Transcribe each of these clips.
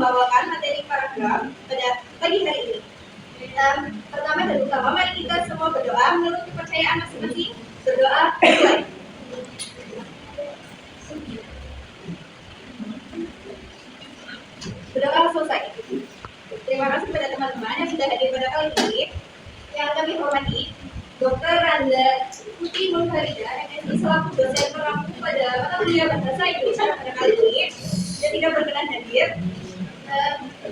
membawakan materi paragraf pada pagi hari ini. Pertama dan utama, mari kita semua berdoa menurut kepercayaan masing-masing. Berdoa mulai. Berdoa selesai. Terima kasih kepada teman-teman yang sudah hadir pada kali ini. Yang kami hormati, Dr. Randa Putri Mulfarida, MSI selaku dosen perampu pada mata kuliah Bahasa Indonesia pada kali ini dan tidak berkenan hadir.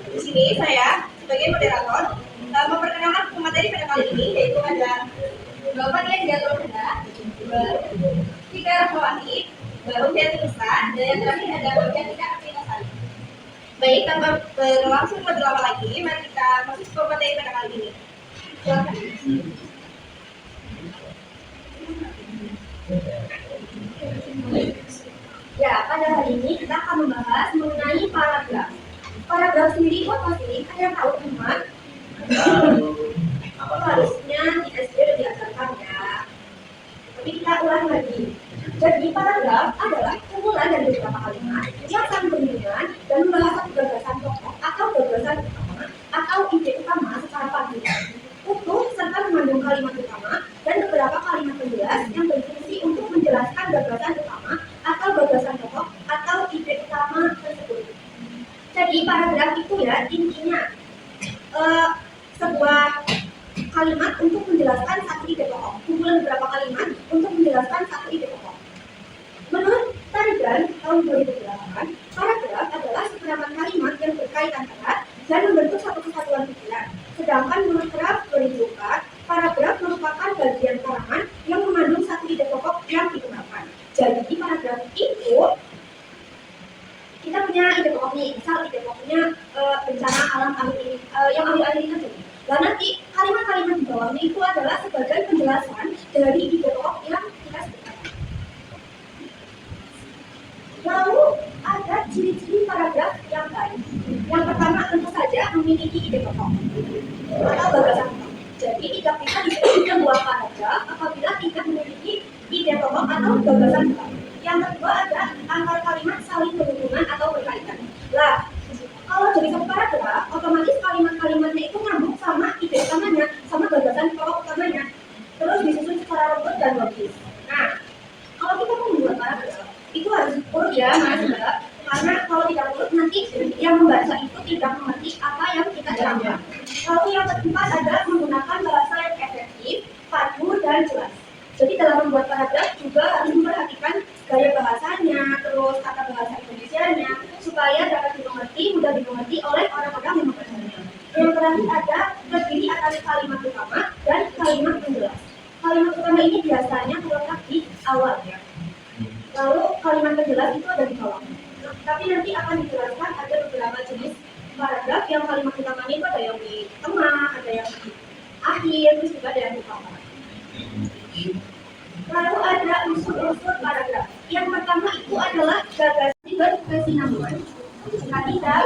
Di sini saya sebagai moderator memperkenalkan pemateri pada kali ini, yaitu ada Bapak Dian Gatorda, Tika Rahmawati, Mbak Rufiati Nisa, dan yang terakhir ada Mbak Tika Apinasari. Baik, tanpa berlangsung lebih lama lagi, mari kita masuk ke materi pada kali ini. Silakan. Ya, pada hari ini kita akan membahas mengenai paragraf. Paragraf sendiri itu apa sih? Ada yang tahu teman? Harusnya di SD sudah diajarkan ya. Tapi kita ulang lagi. Jadi paragraf adalah kumpulan dari beberapa kalimat yang saling berhubungan dan membahas satu gagasan pokok atau gagasan utama atau ide utama secara pasti. Utuh serta mengandung kalimat utama dan beberapa kalimat penjelas yang berfungsi untuk menjelaskan gagasan utama atau gagasan pokok atau ide utama tersebut. Jadi paragraf itu ya intinya sebuah kalimat untuk menjelaskan satu ide pokok, kumpulan beberapa kalimat untuk menjelaskan satu ide pokok. Menurut Targan tahun 2008, paragraf adalah sepenamaan kalimat yang berkaitan erat dan membentuk satu kesatuan pikiran. Sedangkan menurut Kraft 2004, paragraf merupakan bagian karangan yang mengandung satu ide pokok yang dikembangkan. Jadi paragraf itu kita punya ide pokok nih, misal ide pokoknya bencana alam ini, yang ahli-ahli ini terjadi. Dan nanti kalimat-kalimat di bawahnya itu adalah sebagai penjelasan dari ide pokok yang kita sebutkan. Lalu ada ciri-ciri paragraf yang baik. Yang pertama tentu saja memiliki ide pokok atau gagasan pokok. Jadi tidak bisa disebut sebuah paragraf apabila tidak memiliki ide pokok atau gagasan pokok. Yang kedua ada antar kalimat saling berhubungan atau berkaitan. Lah, kalau jadi satu paragraf, otomatis kalimat-kalimatnya itu nyambung sama ide utamanya, sama gagasan pokok utamanya. Terus disusun secara runut dan logis. Nah, kalau kita mau membuat paragraf, itu harus urut ya Mas Mbak, karena kalau tidak urut nanti yang membaca itu tidak mengerti apa yang kita jelaskan. Lalu yang keempat adalah menggunakan bahasa yang efektif, padu dan jelas. Jadi dalam membuat paragraf juga harus memperhatikan gaya bahasanya, terus kata bahasa Indonesianya, supaya dapat dimengerti, mudah dimengerti oleh orang-orang yang membacanya. Yang terakhir ada terdiri atas kalimat utama dan kalimat penjelas. Kalimat utama ini biasanya terletak di awal ya. Lalu kalimat penjelas itu ada di bawah. Tapi nanti akan dijelaskan ada beberapa jenis paragraf yang kalimat utamanya itu ada yang di tengah, ada yang di akhir, terus juga ada yang di bawah. Lalu ada unsur-unsur paragraf. Yang pertama itu adalah gagasan dan kesinambungan. Jika tidak,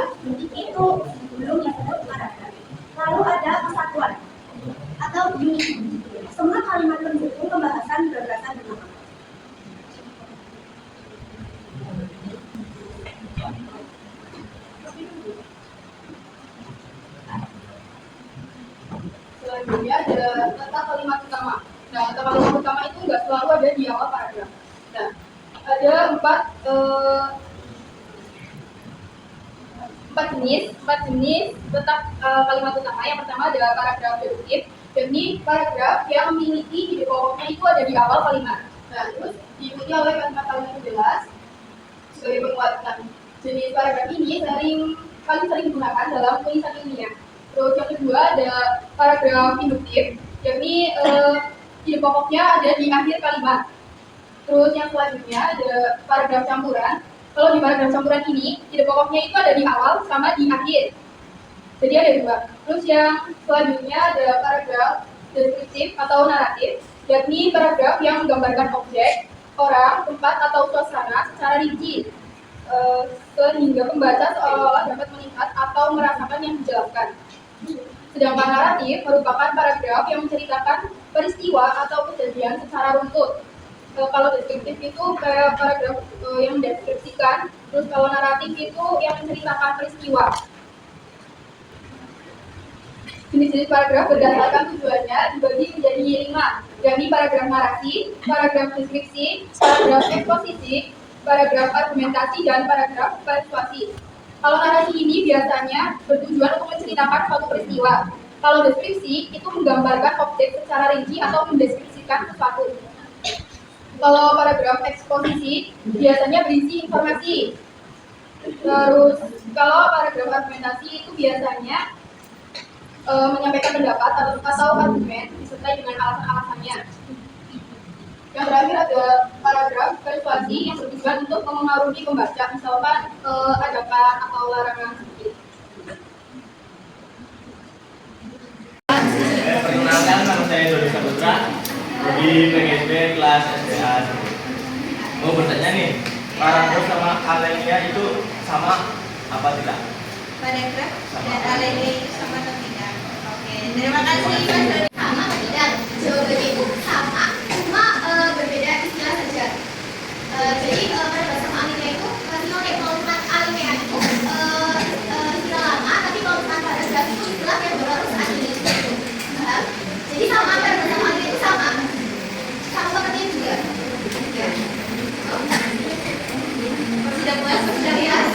itu belum disebut paragraf. Lalu ada kesatuan atau unity. Semua kalimat pendukung pembahasan gagasan utama. Selanjutnya ada tata kalimat utama. Nah, tata kalimat utama itu nggak selalu ada di awal paragraf. Nah, ada empat jenis tetap kalimat utama. Yang pertama ada paragraf deduktif. Jadi paragraf yang memiliki ide pokoknya itu ada di awal kalimat. Nah, terus diikuti oleh kalimat-kalimat penjelas sebagai penguatan. Jenis paragraf ini paling sering digunakan dalam tulisan ilmiah. Terus yang kedua ada paragraf induktif, yakni ide pokoknya ada di akhir kalimat. Terus yang selanjutnya ada paragraf campuran. Kalau di paragraf campuran ini, ide pokoknya itu ada di awal sama di akhir. Jadi ada dua. Terus yang selanjutnya ada paragraf deskriptif atau naratif, yakni paragraf yang menggambarkan objek, orang, tempat atau suasana secara rinci, sehingga pembaca seolah-olah dapat melihat atau merasakan yang dijelaskan. Sedangkan naratif merupakan paragraf yang menceritakan peristiwa atau kejadian secara runtut. Kalau deskriptif itu kayak paragraf yang mendeskripsikan, terus kalau naratif itu yang menceritakan peristiwa. Jenis-jenis paragraf berdasarkan tujuannya dibagi menjadi 5, yakni paragraf narasi, paragraf deskripsi, paragraf eksposisi, paragraf argumentasi, dan paragraf persuasi. Kalau narasi ini biasanya bertujuan untuk menceritakan suatu peristiwa. Kalau deskripsi itu menggambarkan objek secara rinci atau mendeskripsikan sesuatu. Kalau paragraf eksposisi biasanya berisi informasi. Terus kalau paragraf argumentasi itu biasanya menyampaikan pendapat atau argumen disertai dengan alasan-alasannya. Yang terakhir ada paragraf persuasi yang bertujuan untuk memengaruhi pembaca, misalkan ajakan atau larangan sedikit. Perkenalkan, nama saya Dodi Saputra di PGSB kelas SBA. Mau bertanya nih, paragraf sama alinea itu sama apa tidak? Paragraf dan alinea itu sama atau tidak? Oke, terima kasih Mas Dodi. Sama atau tidak? Jawabannya itu sama, cuma berbeda istilah saja. Jadi paragraf sama alinea itu sinonim. Kalau misalkan alinea itu istilah lama, tapi kalau misalkan paragraf itu istilah yang baru harus saat ini. Paham? Jadi sama, paragraf sama alinea itu sama. Sama seperti itu juga. Ya. Sudah puas? Sudah lihat?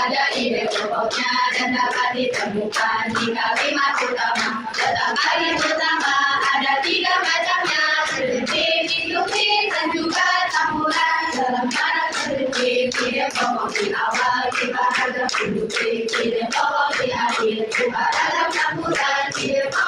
Ada ide pokoknya dan dapat ditemukan di kalimat utama. Dalam kalimat utama ada 3 macamnya, prediktif, induktif, dan juga campuran. Dalam mana prediktif, ide pokok di awal, kita ada induktif, ide pokok di akhir, juga dalam campuran, ide pokok